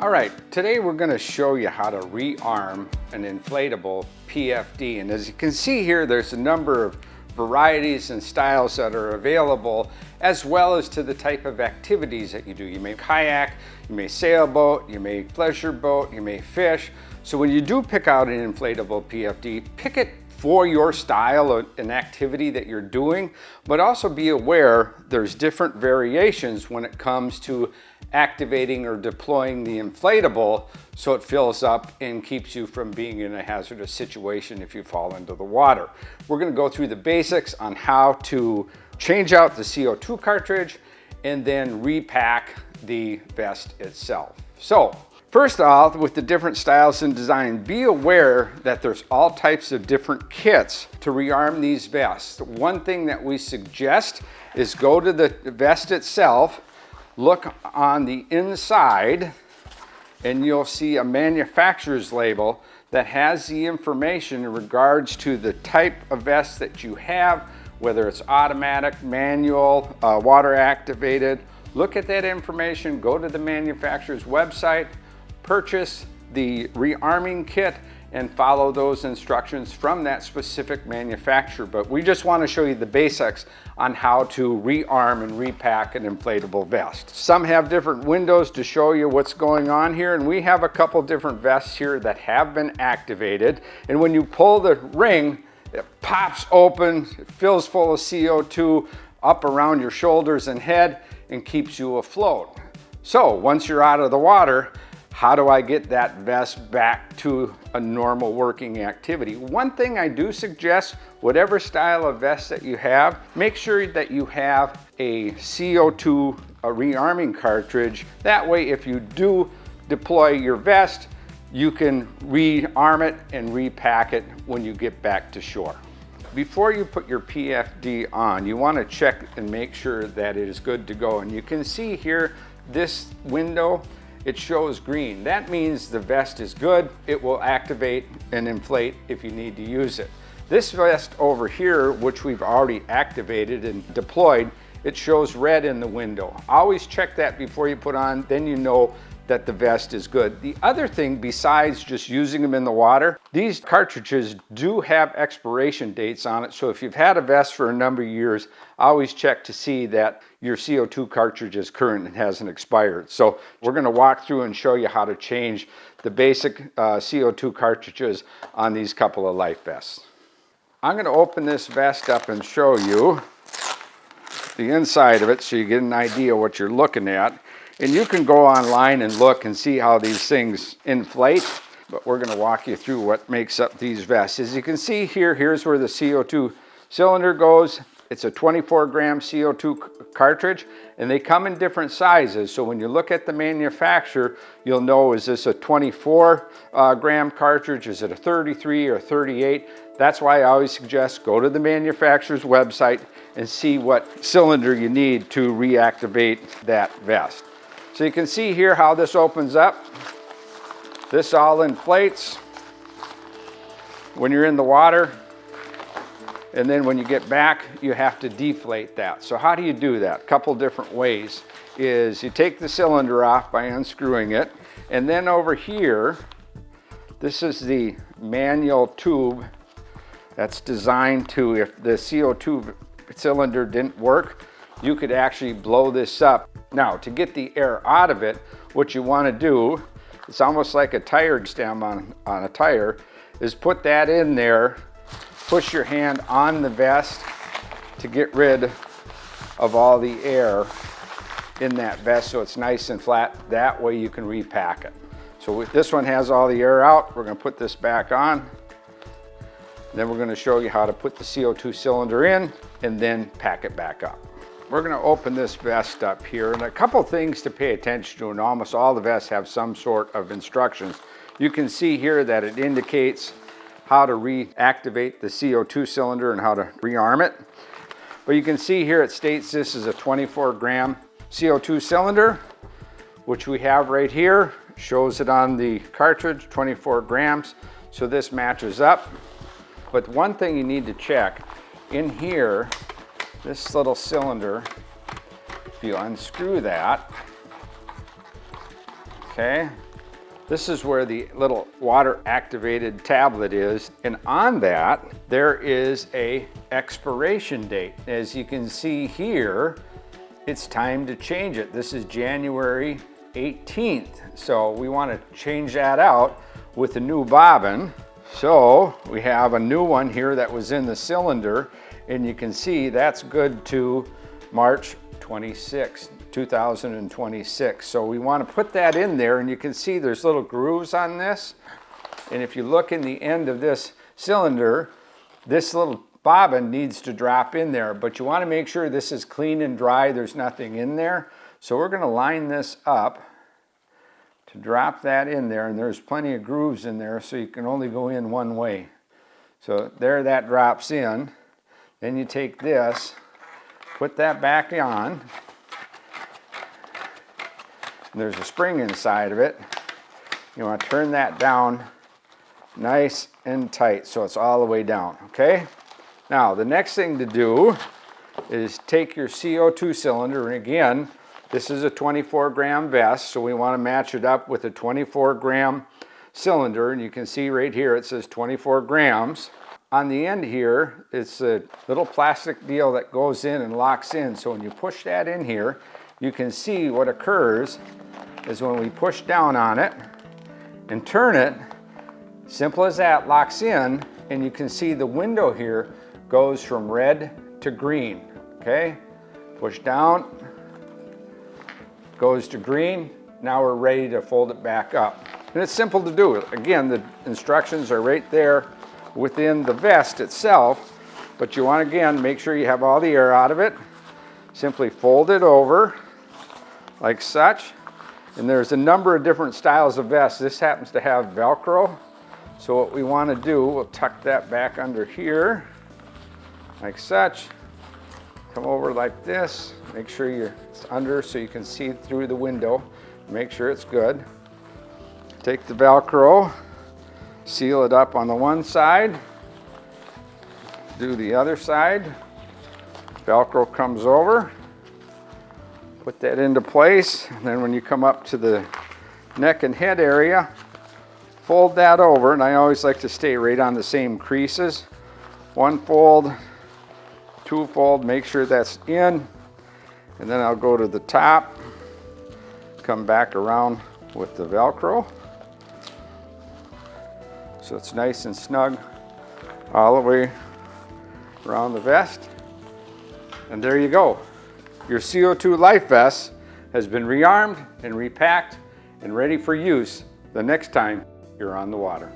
All right, today we're going to show you how to rearm an inflatable PFD. And as you can see here, there's a number of varieties and styles that are available, as well as to the type of activities that you do. You may kayak, you may sailboat, you may pleasure boat, you may fish. So when you do pick out an inflatable PFD, pick it for your style of an activity that you're doing, but also be aware there's different variations when it comes to activating or deploying the inflatable so it fills up and keeps you from being in a hazardous situation if you fall into the water. We're going to go through the basics on how to change out the CO2 cartridge and then repack the vest itself. So first off, with the different styles and design, be aware that there's all types of different kits to rearm these vests. One thing that we suggest is go to the vest itself, look on the inside, and you'll see a manufacturer's label that has the information in regards to the type of vest that you have, whether it's automatic, manual, water activated. Look at that information, go to the manufacturer's website, purchase the rearming kit, and follow those instructions from that specific manufacturer. But we just want to show you the basics on how to rearm and repack an inflatable vest. Some have different windows to show you what's going on here, and we have a couple different vests here that have been activated. And when you pull the ring, it pops open, it fills full of CO2 up around your shoulders and head and keeps you afloat. So once you're out of the water, how do I get that vest back to a normal working activity? One thing I do suggest, whatever style of vest that you have, make sure that you have a CO2 rearming cartridge. That way, if you do deploy your vest, you can rearm it and repack it when you get back to shore. Before you put your PFD on, you want to check and make sure that it is good to go. And you can see here, this window, it shows green. That means the vest is good. It will activate and inflate if you need to use it. This vest over here, which we've already activated and deployed, it shows red in the window. Always check that before you put on, then you know that the vest is good. The other thing, besides just using them in the water, these cartridges do have expiration dates on it. So if you've had a vest for a number of years, always check to see that your CO2 cartridge is current and hasn't expired. So we're going to walk through and show you how to change the basic CO2 cartridges on these couple of life vests. I'm going to open this vest up and show you the inside of it so you get an idea what you're looking at. And you can go online and look and see how these things inflate, but we're going to walk you through what makes up these vests. As you can see here, here's where the CO2 cylinder goes. It's a 24-gram CO2 cartridge, and they come in different sizes. So when you look at the manufacturer, you'll know, is this a 24-gram cartridge? Is it a 33 or 38? That's why I always suggest go to the manufacturer's website and see what cylinder you need to reactivate that vest. So you can see here how this opens up. This all inflates when you're in the water. And then when you get back, you have to deflate that. So how do you do that? A couple different ways is you take the cylinder off by unscrewing it. And then over here, this is the manual tube that's designed to, if the CO2 cylinder didn't work, you could actually blow this up. Now, to get the air out of it, what you want to do, it's almost like a tire stem on a tire, is put that in there, push your hand on the vest to get rid of all the air in that vest so it's nice and flat. That way you can repack it. So this one has all the air out. We're going to put this back on. Then we're going to show you how to put the CO2 cylinder in and then pack it back up. We're going to open this vest up here, and a couple things to pay attention to, and almost all the vests have some sort of instructions. You can see here that it indicates how to reactivate the CO2 cylinder and how to rearm it. But you can see here it states this is a 24-gram CO2 cylinder, which we have right here. Shows it on the cartridge, 24 grams. So this matches up. But one thing you need to check, in here, this little cylinder, if you unscrew that, okay, This is where the little water activated tablet is, and on that there is a expiration date. As you can see here, it's time to change it. This is January 18th, so we want to change that out with a new bobbin. So we have a new one here that was in the cylinder, and you can see that's good to March 26th. 2026. So we want to put that in there, and you can see there's little grooves on this. And if you look in the end of this cylinder, this little bobbin needs to drop in there, but you want to make sure this is clean and dry, there's nothing in there. So we're going to line this up to drop that in there, and there's plenty of grooves in there, so you can only go in one way. So there that drops in. Then you take this, put that back on. And there's a spring inside of it. You want to turn that down nice and tight so it's all the way down, okay? Now, the next thing to do is take your CO2 cylinder, and again, this is a 24-gram vest, so we want to match it up with a 24-gram cylinder, and you can see right here it says 24 grams. On the end here, it's a little plastic deal that goes in and locks in, so when you push that in here, you can see what occurs is when we push down on it and turn it, simple as that, locks in, and you can see the window here goes from red to green, okay? Push down, goes to green, now we're ready to fold it back up. And it's simple to do. Again, the instructions are right there within the vest itself, but you want to, again, make sure you have all the air out of it. Simply fold it over like such, and there's a number of different styles of vests. This happens to have Velcro, so what we want to do, we'll tuck that back under here like such, come over like this, make sure it's under so you can see through the window, make sure it's good. Take the Velcro, seal it up on the one side, do the other side, Velcro comes over, put that into place, and then when you come up to the neck and head area, fold that over, and I always like to stay right on the same creases. One fold, two fold, make sure that's in, and then I'll go to the top, come back around with the Velcro, so it's nice and snug all the way around the vest, and there you go. Your CO2 life vest has been rearmed and repacked and ready for use the next time you're on the water.